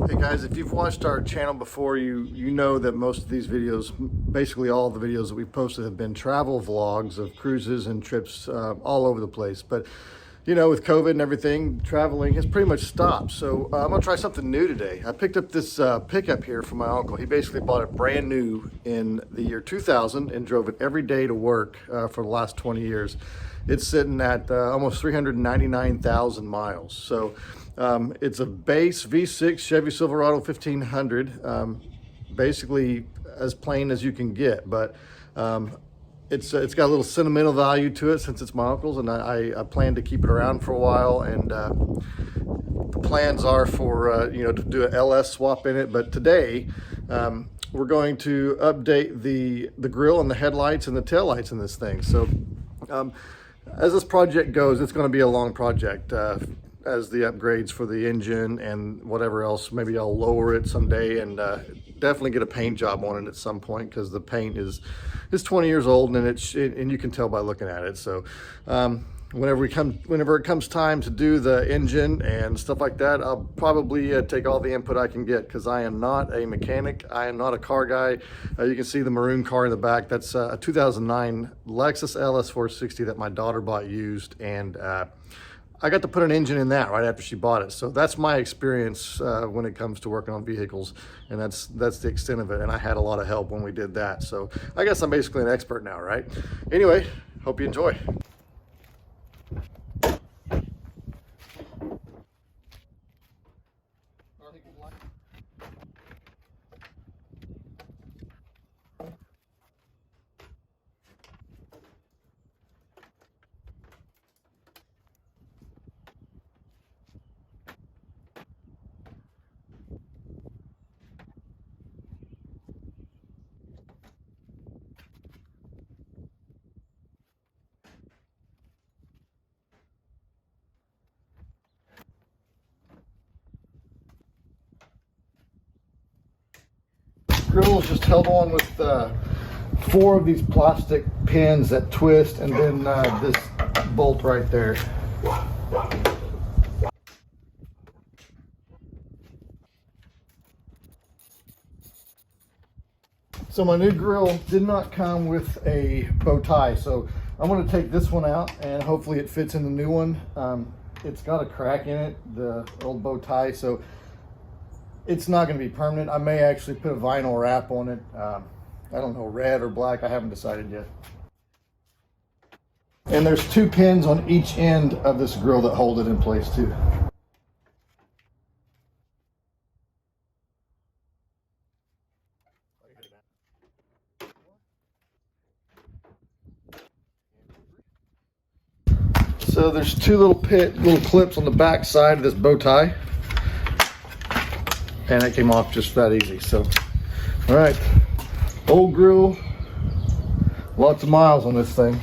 Hey guys, if you've watched our channel before, you know that most of these videos, basically all the videos that we've posted, have been travel vlogs of cruises and trips all over the place. But you know, with COVID and everything, traveling has pretty much stopped. So I'm gonna try something new today. I picked up this pickup here from my uncle. He basically bought it brand new in the year 2000 and drove it every day to work for the last 20 years. It's sitting at almost 399,000 miles. So it's a base V6 Chevy Silverado 1500, basically as plain as you can get, but it's got a little sentimental value to it since it's my uncle's, and I plan to keep it around for a while. And the plans are for you know, to do an LS swap in it. But today we're going to update the grille and the headlights and the taillights in this thing. So as this project goes, it's going to be a long project. As the upgrades for the engine and whatever else, maybe I'll lower it someday and definitely get a paint job on it at some point, because the paint is 20 years old and and you can tell by looking at it. So whenever it comes time to do the engine and stuff like that, I'll probably take all the input I can get, because I am not a mechanic. I am not a car guy. You can see the maroon car in the back. That's a 2009 Lexus LS 460 that my daughter bought used, and I got to put an engine in that right after she bought it. So that's my experience when it comes to working on vehicles, and that's the extent of it. And I had a lot of help when we did that. So I guess I'm basically an expert now, right? Anyway, hope you enjoy. Grill is just held on with 4 of these plastic pins that twist, and then this bolt right there. So my new grill did not come with a bow tie, so I'm going to take this one out and hopefully it fits in the new one. It's got a crack in it, the old bow tie, so it's not going to be permanent. I may actually put a vinyl wrap on it. I don't know, red or black, I haven't decided yet. And there's 2 pins on each end of this grill that hold it in place too. So there's 2 little clips on the back side of this bow tie, and it came off just that easy. So, all right, old grill, lots of miles on this thing.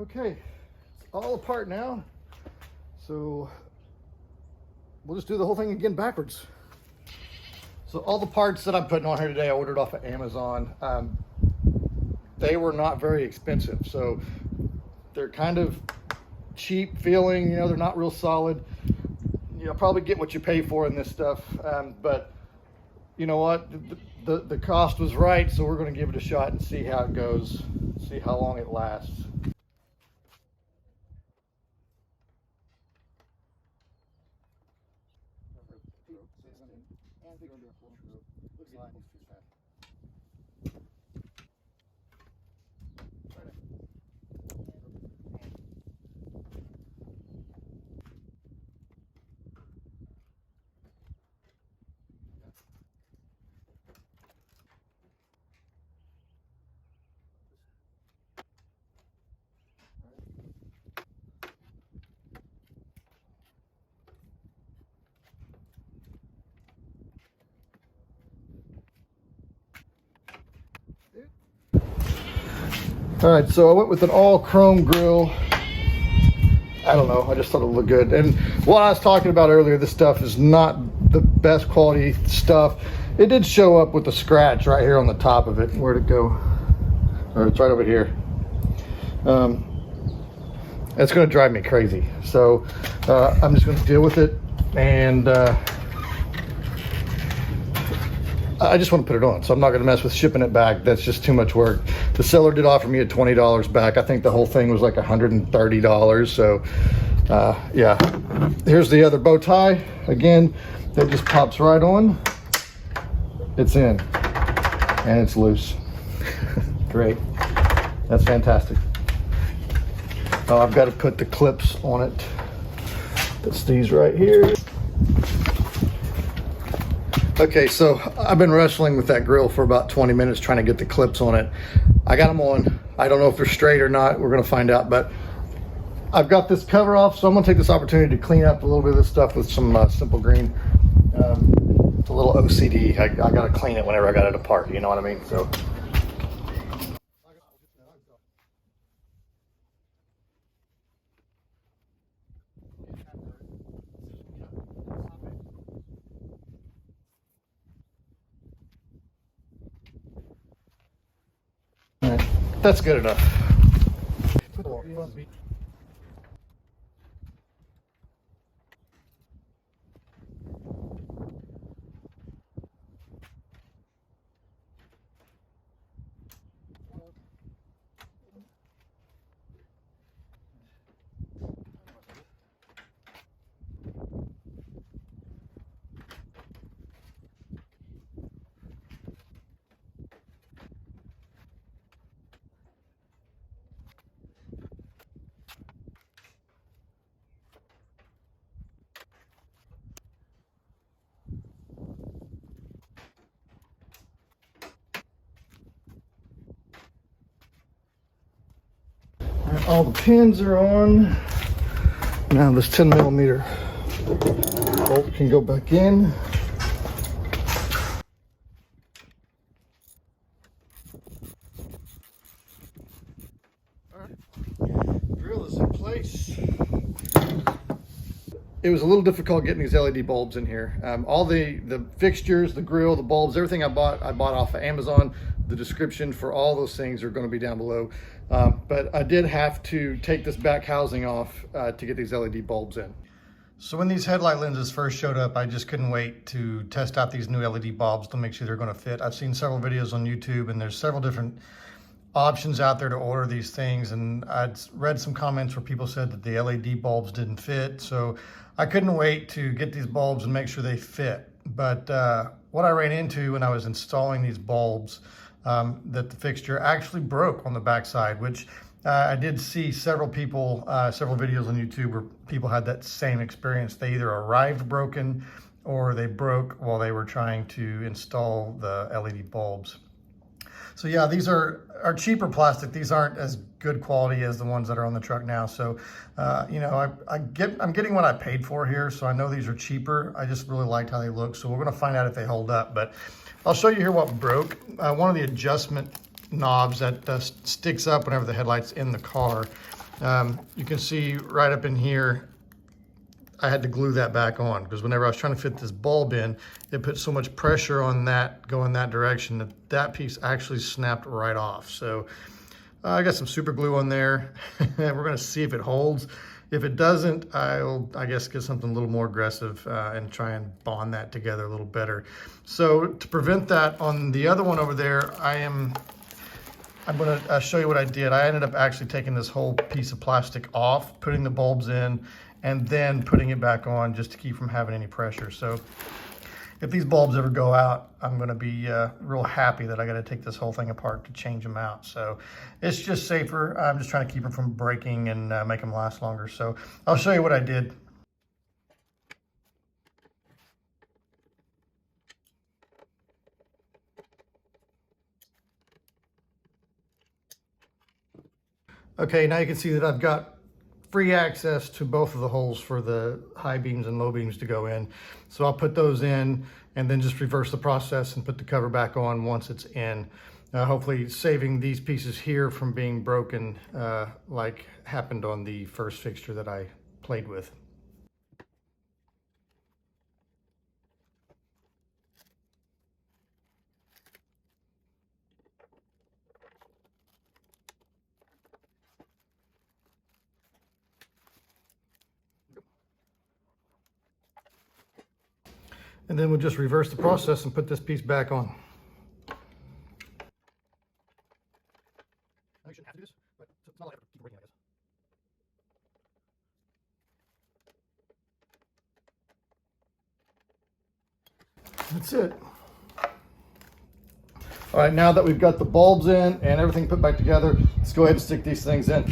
Okay, it's all apart now, so we'll just do the whole thing again backwards. So all the parts that I'm putting on here today I ordered off of Amazon. They were not very expensive, so they're kind of cheap feeling, you know, they're not real solid. You'll probably get what you pay for in this stuff, but you know what, the cost was right, so we're going to give it a shot and see how it goes, see how long it lasts. All right, so I went with an all chrome grill. I don't know, I just thought it looked good. And what I was talking about earlier, this stuff is not the best quality stuff. It did show up with a scratch right here on the top of it. Where'd it go? Or it's right over here. It's gonna drive me crazy. So I'm just gonna deal with it, and I just want to put it on, so I'm not going to mess with shipping it back. That's just too much work. The seller did offer me a $20 back. I think the whole thing was like $130. So yeah, here's the other bow tie. Again, it just pops right on. It's in and it's loose. Great. That's fantastic. Oh, I've got to put the clips on it. That's these right here. Okay, so I've been wrestling with that grill for about 20 minutes trying to get the clips on it. I got them on. I don't know if they're straight or not. We're gonna find out, but I've got this cover off, so I'm gonna take this opportunity to clean up a little bit of this stuff with some simple green. It's a little OCD. I gotta clean it whenever I got it apart, you know what I mean? So. That's good enough. All the pins are on. Now this 10mm bolt can go back in. All right, drill is in place. It was a little difficult getting these LED bulbs in here. All the fixtures, the grill, the bulbs, everything I bought off of Amazon. The description for all those things are going to be down below. But I did have to take this back housing off to get these LED bulbs in. So when these headlight lenses first showed up, I just couldn't wait to test out these new LED bulbs to make sure they're going to fit. I've seen several videos on YouTube, and there's several different options out there to order these things, and I'd read some comments where people said that the LED bulbs didn't fit. So I couldn't wait to get these bulbs and make sure they fit. But what I ran into when I was installing these bulbs, that the fixture actually broke on the backside, which I did see several people, several videos on YouTube where people had that same experience. They either arrived broken or they broke while they were trying to install the LED bulbs. So yeah, these are cheaper plastic. These aren't as good quality as the ones that are on the truck now. So, you know, I'm getting what I paid for here. So I know these are cheaper. I just really liked how they look. So we're gonna find out if they hold up. But I'll show you here what broke. One of the adjustment knobs that sticks up whenever the headlight's in the car. You can see right up in here, I had to glue that back on because whenever I was trying to fit this bulb in, it put so much pressure on that going that direction that that piece actually snapped right off. So I got some super glue on there. We're gonna see if it holds. If it doesn't, I guess get something a little more aggressive and try and bond that together a little better. So to prevent that, on the other one over there, I'm gonna show you what I did. I ended up actually taking this whole piece of plastic off, putting the bulbs in, and then putting it back on just to keep from having any pressure. So if these bulbs ever go out, I'm gonna be real happy that I gotta take this whole thing apart to change them out. So it's just safer. I'm just trying to keep them from breaking and make them last longer. So I'll show you what I did. Okay, now you can see that I've got free access to both of the holes for the high beams and low beams to go in. So I'll put those in and then just reverse the process and put the cover back on once it's in. hopefully saving these pieces here from being broken like happened on the first fixture that I played with. And then we'll just reverse the process and put this piece back on. I shouldn't have to do this, but it's not like I have to keep working, I guess. That's it. All right, now that we've got the bulbs in and everything put back together, let's go ahead and stick these things in.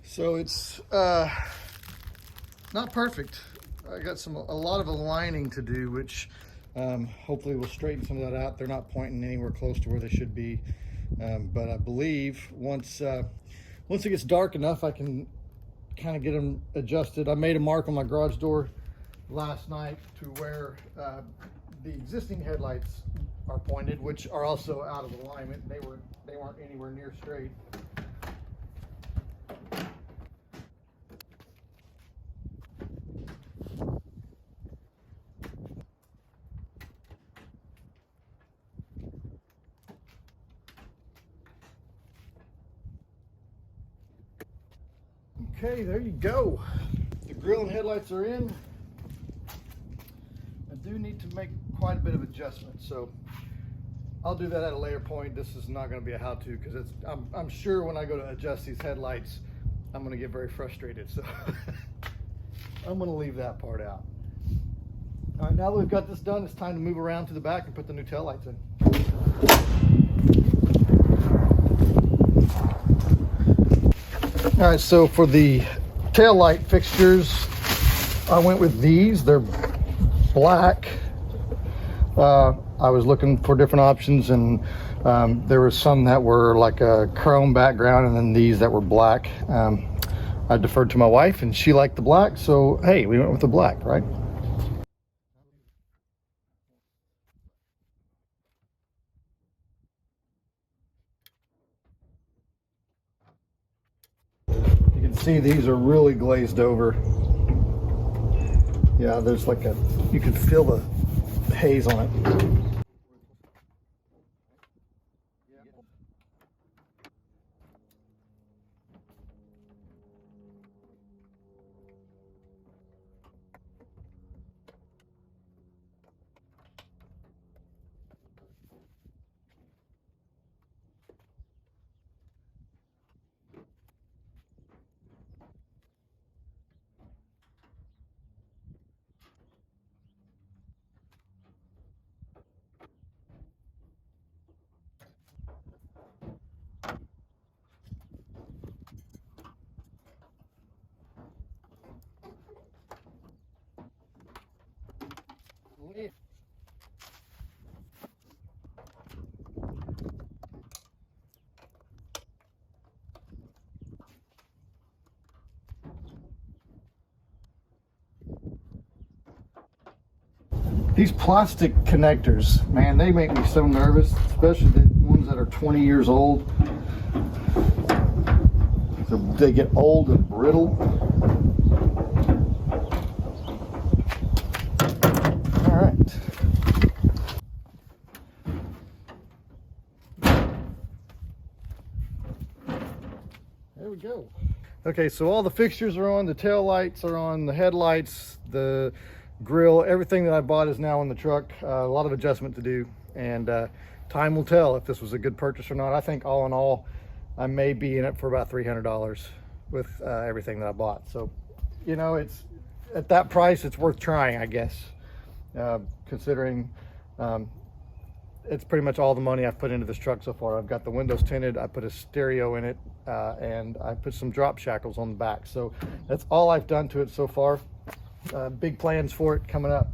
So it's not perfect. I got a lot of aligning to do, which hopefully will straighten some of that out. They're not pointing anywhere close to where they should be, but I believe once it gets dark enough, I can kind of get them adjusted. I made a mark on my garage door last night to where the existing headlights are pointed, which are also out of alignment. They weren't anywhere near straight. Okay, there you go. The grille and headlights are in. I do need to make quite a bit of adjustment, so I'll do that at a later point. This is not going to be a how-to because I'm sure when I go to adjust these headlights, I'm going to get very frustrated. So I'm going to leave that part out. All right, now that we've got this done, it's time to move around to the back and put the new tail lights in. All right, so for the tail light fixtures, I went with these. They're black. I was looking for different options, and there were some that were like a chrome background, and then these that were black. I deferred to my wife, and she liked the black, so hey, we went with the black, right? You can see these are really glazed over. Yeah, there's like you can feel the haze on it. These plastic connectors, man, they make me so nervous, especially the ones that are 20 years old. So they get old and brittle. There we go. Okay, so all the fixtures are on, the tail lights are on, the headlights, the grill, everything that I bought is now in the truck. A lot of adjustment to do, and time will tell if this was a good purchase or not. I think all in all, I may be in it for about $300 with everything that I bought. So, you know, it's at that price, it's worth trying, I guess, considering it's pretty much all the money I've put into this truck so far. I've got the windows tinted, I put a stereo in it, and I put some drop shackles on the back. So that's all I've done to it so far. Big plans for it coming up.